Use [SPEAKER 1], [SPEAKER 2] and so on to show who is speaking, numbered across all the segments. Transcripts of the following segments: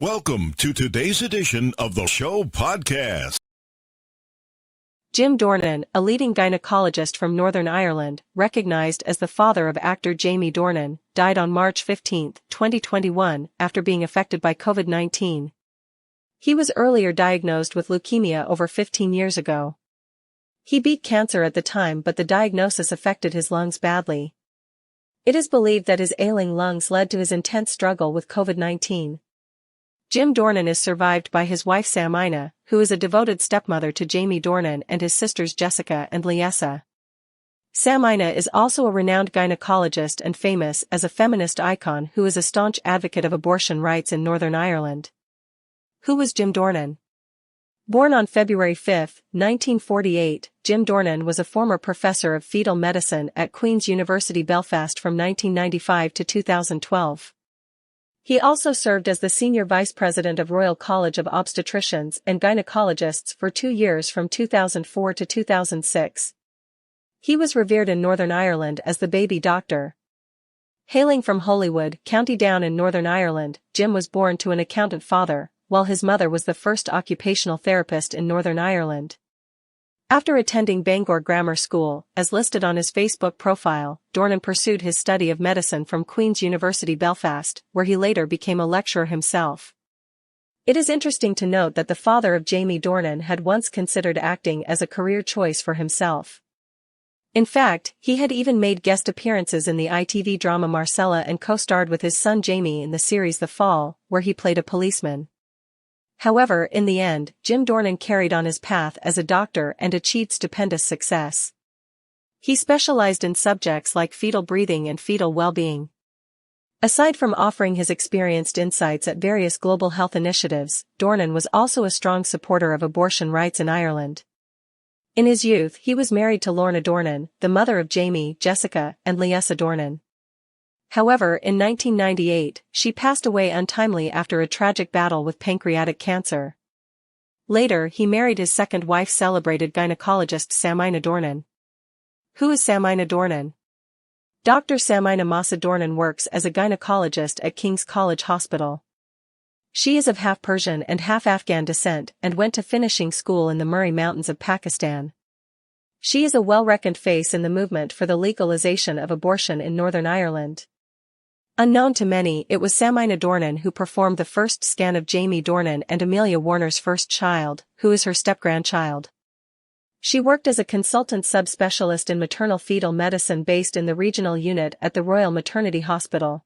[SPEAKER 1] Welcome to today's edition of the show podcast.
[SPEAKER 2] Jim Dornan, a leading gynecologist from Northern Ireland, recognized as the father of actor Jamie Dornan, died on March 15, 2021, after being affected by COVID-19. He was earlier diagnosed with leukemia over 15 years ago. He beat cancer at the time, but the diagnosis affected his lungs badly. It is believed that his ailing lungs led to his intense struggle with COVID-19. Jim Dornan is survived by his wife Samina, who is a devoted stepmother to Jamie Dornan, and his sisters Jessica and Liesa. Samina is also a renowned gynecologist and famous as a feminist icon who is a staunch advocate of abortion rights in Northern Ireland. Who was Jim Dornan? Born on February 5, 1948, Jim Dornan was a former professor of fetal medicine at Queen's University Belfast from 1995 to 2012. He also served as the Senior Vice President of Royal College of Obstetricians and Gynecologists for 2 years from 2004 to 2006. He was revered in Northern Ireland as the baby doctor. Hailing from Holywood, County Down in Northern Ireland, Jim was born to an accountant father, while his mother was the first occupational therapist in Northern Ireland. After attending Bangor Grammar School, as listed on his Facebook profile, Dornan pursued his study of medicine from Queen's University Belfast, where he later became a lecturer himself. It is interesting to note that the father of Jamie Dornan had once considered acting as a career choice for himself. In fact, he had even made guest appearances in the ITV drama Marcella and co-starred with his son Jamie in the series The Fall, where he played a policeman. However, in the end, Jim Dornan carried on his path as a doctor and achieved stupendous success. He specialized in subjects like fetal breathing and fetal well-being. Aside from offering his experienced insights at various global health initiatives, Dornan was also a strong supporter of abortion rights in Ireland. In his youth, he was married to Lorna Dornan, the mother of Jamie, Jessica, and Liesa Dornan. However, in 1998, she passed away untimely after a tragic battle with pancreatic cancer. Later, he married his second wife, celebrated gynecologist Samina Dornan. Who is Samina Dornan? Dr. Samina Dornan works as a gynecologist at King's College Hospital. She is of half Persian and half Afghan descent and went to finishing school in the Murray Mountains of Pakistan. She is a well-reckoned face in the movement for the legalization of abortion in Northern Ireland. Unknown to many, it was Samina Dornan who performed the first scan of Jamie Dornan and Amelia Warner's first child, who is her step-grandchild. She worked as a consultant subspecialist in maternal fetal medicine based in the regional unit at the Royal Maternity Hospital.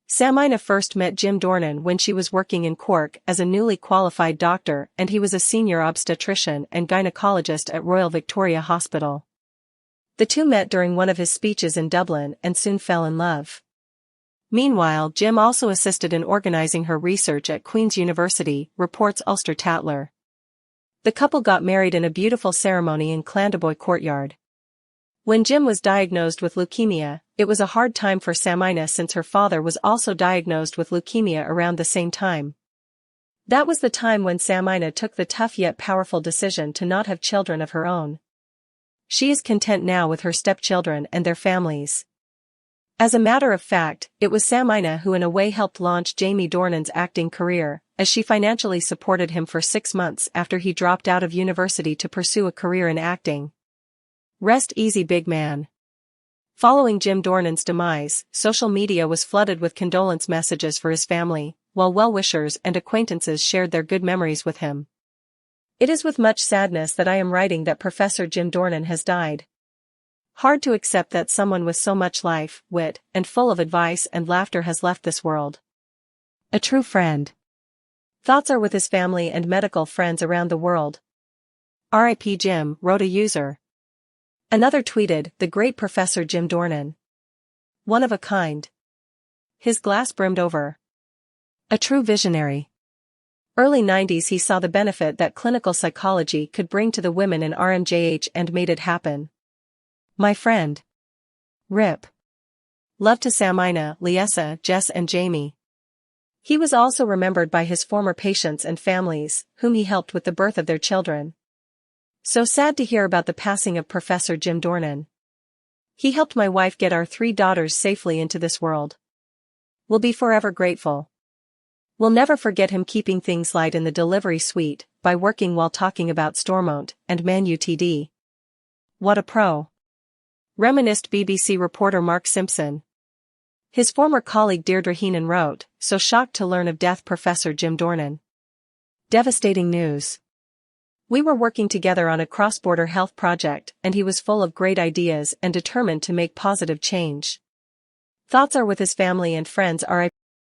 [SPEAKER 2] Samina first met Jim Dornan when she was working in Cork as a newly qualified doctor, and he was a senior obstetrician and gynecologist at Royal Victoria Hospital. The two met during one of his speeches in Dublin and soon fell in love. Meanwhile, Jim also assisted in organizing her research at Queen's University, reports Ulster Tatler. The couple got married in a beautiful ceremony in Clandeboy Courtyard. When Jim was diagnosed with leukemia, it was a hard time for Samina since her father was also diagnosed with leukemia around the same time. That was the time when Samina took the tough yet powerful decision to not have children of her own. She is content now with her stepchildren and their families. As a matter of fact, it was Samina who in a way helped launch Jamie Dornan's acting career, as she financially supported him for 6 months after he dropped out of university to pursue a career in acting. Rest easy, big man. Following Jim Dornan's demise, social media was flooded with condolence messages for his family, while well-wishers and acquaintances shared their good memories with him. It is with much sadness that I am writing that Professor Jim Dornan has died. Hard to accept that someone with so much life, wit, and full of advice and laughter has left this world. A true friend. Thoughts are with his family and medical friends around the world. R.I.P. Jim, wrote a user. Another tweeted, the great Professor Jim Dornan. One of a kind. His glass brimmed over. A true visionary. Early 90s he saw the benefit that clinical psychology could bring to the women in RMJH and made it happen. My friend. RIP. Love to Samina, Liesa, Jess and Jamie. He was also remembered by his former patients and families, whom he helped with the birth of their children. So sad to hear about the passing of Professor Jim Dornan. He helped my wife get our 3 daughters safely into this world. We'll be forever grateful. We'll never forget him keeping things light in the delivery suite, by working while talking about Stormont and Man Utd. What a pro. Reminisced BBC reporter Mark Simpson. His former colleague Deirdre Heenan wrote, "So shocked to learn of death Professor Jim Dornan. Devastating news. We were working together on a cross-border health project and he was full of great ideas and determined to make positive change. Thoughts are with his family and friends. RIP."